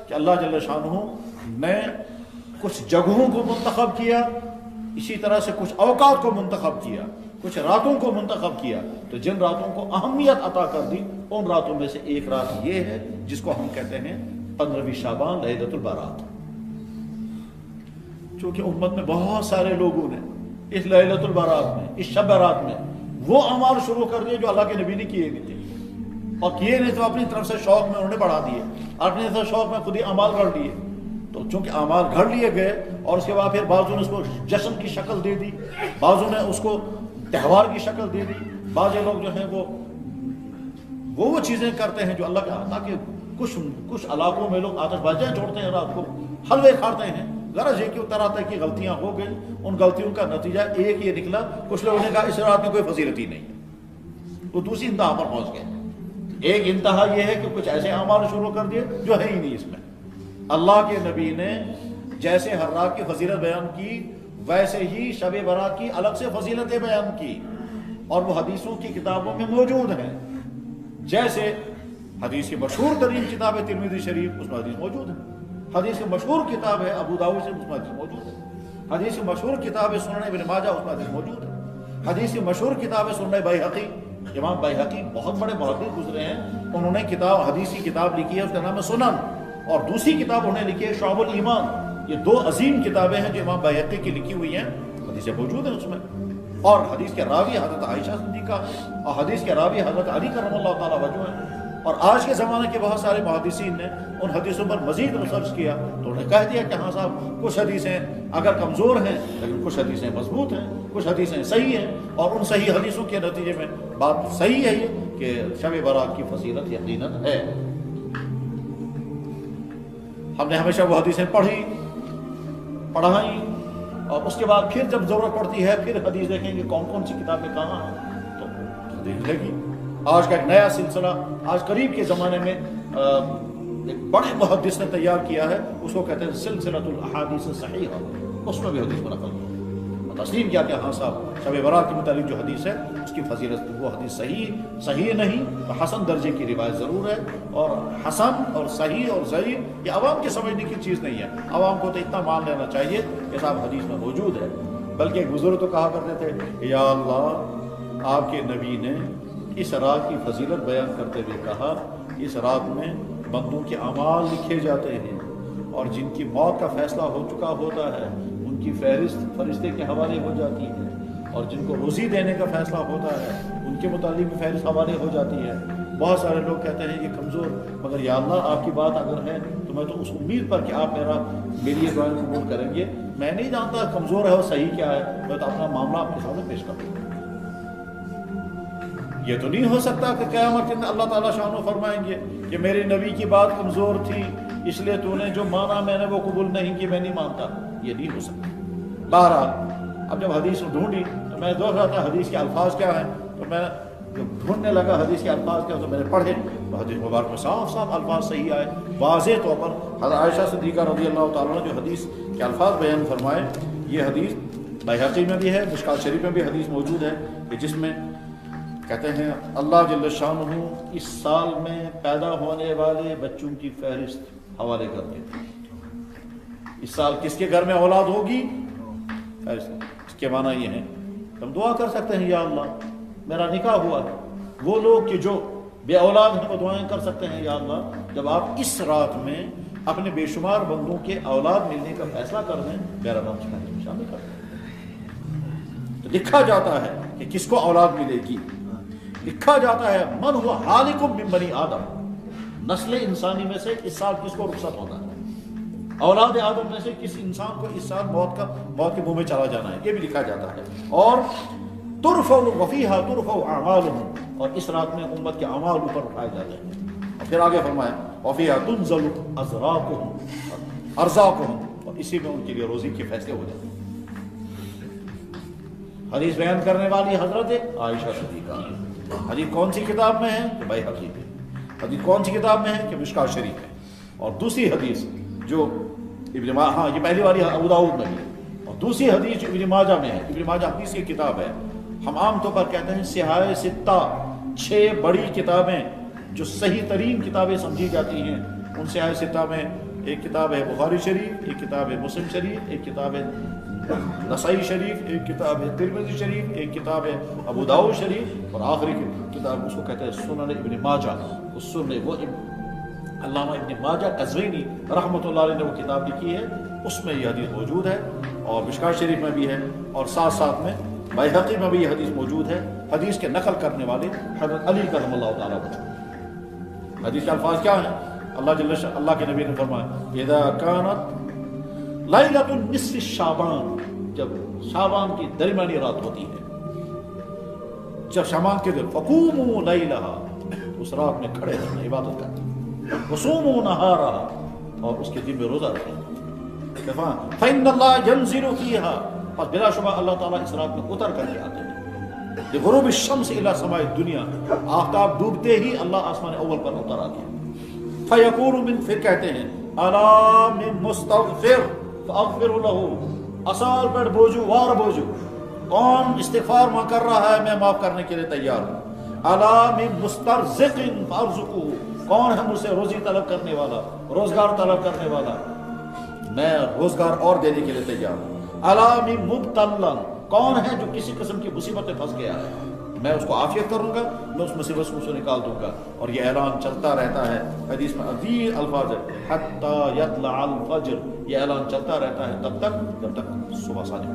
کہ اللہ جل شانہ نے کچھ جگہوں کو منتخب کیا، اسی طرح سے کچھ اوقات کو منتخب کیا، کچھ راتوں کو منتخب کیا، تو جن راتوں کو اہمیت عطا کر دی ان راتوں میں سے ایک رات یہ ہے جس کو ہم کہتے ہیں 15ویں شعبان، لیلۃ البرات۔ چونکہ امت میں بہت سارے لوگوں نے اس لیلۃ البرات میں، اس شب برات میں وہ اعمال شروع کر دیے جو اللہ کے نبی نے کیے نہیں تھے، اور کیے نہیں تو اپنی طرف سے شوق میں انہوں نے بڑھا دیے، اپنی طرف سے شوق میں خود ہی اعمال گھڑ لیے۔ تو چونکہ اعمال گھڑ لیے گئے اور اس کے بعد پھر بعضوں نے اس کو جشن کی شکل دے دی، بعضوں نے اس کو تہوار کی شکل دے دی، بعض لوگ جو ہیں وہ چیزیں کرتے ہیں جو اللہ کا، تاکہ کچھ علاقوں میں لوگ آتش بازیاں چھوڑتے ہیں، رات کو حلوے کھاتے ہیں، غرض یہ کہ طرح طرح کی غلطیاں ہو گئی، ان غلطیوں کا نتیجہ ایک یہ نکلا، کچھ لوگوں نے کہا اس رات میں کوئی فضیلت ہی نہیں ہے، وہ دوسری انتہا پر پہنچ گئے۔ ایک انتہا یہ ہے کہ کچھ ایسے اعمال شروع کر دیے جو ہے ہی نہیں اس میں۔ اللہ کے نبی نے جیسے ہر رات کی فضیلت بیان کی ویسے ہی شب برات کی الگ سے فضیلتیں بیان کی، اور وہ حدیثوں کی کتابوں میں موجود ہیں۔ جیسے حدیث کی مشہور ترین کتاب ہے ترمذی شریف، اس میں حدیث موجود ہے۔ حدیث کی مشہور کتاب ہے ابو داؤد سے، اس میں حدیث موجود ہے۔ حدیث کی مشہور کتاب ہے سنن ابن ماجہ، اس میں حدیث موجود ہے۔ حدیث کی مشہور کتاب ہے سنن بیہقی، امام بیہقی بہت بڑے محدث گزرے ہیں، انہوں نے حدیث کی کتاب لکھی ہے، اس کا نام ہے سنن، اور دوسری کتاب انہوں نے لکھی ہے شعب الایمان۔ یہ دو عظیم کتابیں ہیں جو امام بیہقی کی لکھی ہوئی ہیں، حدیثیں موجود ہیں اس میں، اور حدیث کے راوی حضرت عائشہ صدیقہ اور حدیث کے راوی حضرت علی کرم اللہ تعالیٰ وجہ ہیں۔ اور آج کے زمانے کے بہت سارے محدثین نے ان حدیثوں پر مزید ریسرچ کیا تو انہوں نے کہہ دیا کہ ہاں صاحب کچھ حدیثیں اگر کمزور ہیں لیکن کچھ حدیثیں مضبوط ہیں، کچھ حدیثیں صحیح ہیں، اور ان صحیح حدیثوں کے نتیجے میں بات صحیح ہے یہ کہ شب برات کی فضیلت یقیناً ہے۔ ہم نے ہمیشہ وہ حدیثیں پڑھائیں، اور اس کے بعد پھر جب ضرورت پڑتی ہے پھر حدیث دیکھیں گے کون کون سی کتابیں کہاں ہیں تو دیکھ لے گی۔ آج کا ایک نیا سلسلہ آج قریب کے زمانے میں ایک بڑے محدث نے تیار کیا ہے، اس کو کہتے ہیں سلسلۃ الاحادیث الصحیحہ، اس میں بھی حدیث کو نقل کیا، تسلیم کیا کہ ہاں صاحب شب برات کے متعلق جو حدیث ہے اس کی فضیلت وہ حدیث صحیح نہیں تو حسن درجے کی روایت ضرور ہے، اور حسن اور صحیح اور ضعیف یہ عوام کے سمجھنے کی چیز نہیں ہے، عوام کو تو اتنا مان لینا چاہیے کہ صاحب حدیث میں موجود ہے۔ بلکہ ایک بزرگ تو کہا کرتے تھے کہ یا اللہ آپ کے نبی نے اس رات کی فضیلت بیان کرتے ہوئے کہا اس رات میں بندوں کے اعمال لکھے جاتے ہیں، اور جن کی موت کا فیصلہ ہو چکا ہوتا ہے ان کی فہرست فرشتے کے حوالے ہو جاتی ہے، اور جن کو روزی دینے کا فیصلہ ہوتا ہے ان کے متعلق بھی فہرست حوالے ہو جاتی ہے۔ بہت سارے لوگ کہتے ہیں یہ کمزور، مگر یا اللہ آپ کی بات اگر ہے تو میں تو اس امید پر کہ آپ میری یہ دعائیں قبول کریں گے، میں نہیں جانتا کمزور ہے اور صحیح کیا ہے، میں تو اپنا معاملہ آپ کے سامنے پیش کروں گا۔ یہ تو نہیں ہو سکتا کہ قیامت کے دن اللہ تعالیٰ شان و فرمائیں گے کہ میرے نبی کی بات کمزور تھی اس لیے تو نے جو مانا میں نے وہ قبول نہیں کی، میں نہیں مانتا، یہ نہیں ہو سکتا۔ بہرحال اب جب حدیث ڈھونڈی تو میں دیکھ رہا تھا حدیث کے الفاظ کیا ہیں، تو میں جب ڈھونڈنے لگا حدیث کے الفاظ کیا تو میں نے پڑھے تو حدیث مبارک میں صاف صاف الفاظ صحیح آئے، واضح طور پر حضرت عائشہ صدیقہ رضی اللہ تعالیٰ نے جو حدیث کے الفاظ بیان فرمائے، یہ حدیث بیہقی میں بھی ہے، مشکات شریف میں بھی حدیث موجود ہے کہ جس میں کہتے ہیں اللہ جل شانہ اس سال میں پیدا ہونے والے بچوں کی فہرست حوالے کرتے ہیں، اس سال کس کے گھر میں اولاد ہوگی، اس کے معنی یہ ہے ہم دعا کر سکتے ہیں یا اللہ میرا نکاح ہوا ہے، وہ لوگ کہ جو بے اولاد ہیں وہ دعائیں کر سکتے ہیں یا اللہ جب آپ اس رات میں اپنے بے شمار بندوں کے اولاد ملنے کا فیصلہ کر دیں میرا نام شامل کر دیں۔ تو لکھا جاتا ہے کہ کس کو اولاد ملے گی، لکھا جاتا ہے من ہوا حالکم من بنی آدم، نسل انسانی میں سے اس سال کس کو رخصت ہونا ہے، اولاد آدم میں سے کس انسان کو اس سال موت کے منہ میں چلا جانا ہے، یہ بھی لکھا جاتا ہے۔ اور ترفع وفیہا ترفع اعمالہم، اور اس رات میں امت کے اعمال اوپر اٹھائے جاتے ہیں، اور پھر آگے فرمایا وفیہا تنزل ارزاقہم، اور اسی میں ان کے لیے روزی کے فیصلے ہو جاتے ہیں۔ حدیث بیان کرنے والی حضرت عائشہ صدیقہ، حدیث کون سی کتاب میں ہے کہ بیہقی میں، حدیث کون سی کتاب میں ہے کہ مشکات شریف ہے، اور دوسری حدیث جو یہ پہلی والی ابو داؤد میں ہے، اور دوسری حدیث جو ابن ماجہ میں ہے، ابن ماجہ حدیث کی کتاب ہے، ہم عام طور پر کہتے ہیں سیاہ ستہ، 6 بڑی کتابیں جو صحیح ترین کتابیں سمجھی جاتی ہیں، ان سیاہ ستہ میں ایک کتاب ہے بخاری شریف، ایک کتاب ہے مسلم شریف، ایک کتاب ہے نسائی شریف، ایک کتاب ہے ترمذی شریف، ایک کتاب ہے ابو داؤد شریف، اور آخری کتاب اس کو کہتے ہیں سنن ابن ماجہ۔ اس سنن وہ علامہ ابن ماجہ قزوینی رحمۃ اللہ علیہ نے وہ کتاب لکھی ہے، اس میں یہ حدیث موجود ہے، اور مشکوٰۃ شریف میں بھی ہے، اور ساتھ ساتھ میں بیہقی میں بھی یہ حدیث موجود ہے۔ حدیث کے نقل کرنے والے حضرت علی کرم اللہ تعالیٰ وجہ۔ حدیث کے الفاظ کیا ہیں؟ اللہ کے نبی نے فرمایا اذا كانت لیلۃ النصف شعبان، جب شعبان کی درمیانی رات ہوتی ہے، جب شعبان کے دن فقوموا لیلہا، اس رات میں کھڑے رہنا، عبادت کرنا، وصوموا نہارہا، اور اس کے دن میں روزہ رکھنا، فإن اللہ ينزل فيها، پس بلا شبہ اللہ تعالیٰ اس رات میں اتر کر کے آتے ہیں، غروب الشمس الی سماء الدنیا، آفتاب ڈوبتے ہی اللہ آسمان اول پر اتر آتے ہیں، فیقول من، پھر کہتے ہیں الا من مستغفر فاغفر له، اصال پر بوجو وار بوجو، کون استغفار ماں کر رہا ہے میں معاف کرنے کے لیے تیار ہوں، الا من مسترزق فارزقه، کون ہے مجھ سے روزی طلب کرنے والا، روزگار طلب کرنے والا، میں روزگار اور دینے کے لیے تیار ہوں، الا من مبتلا، کون ہے جو کسی قسم کی مصیبت میں پھنس گیا ہے، میں اس کو عافیت کروں گا، میں اس مصیبت سے نکال دوں گا۔ اور یہ اعلان چلتا رہتا ہے، حدیث میں عظیم الفاظ ہے حتی یطلع الفجر، یہ اعلان چلتا رہتا ہے تب تک جب تک صبح صادق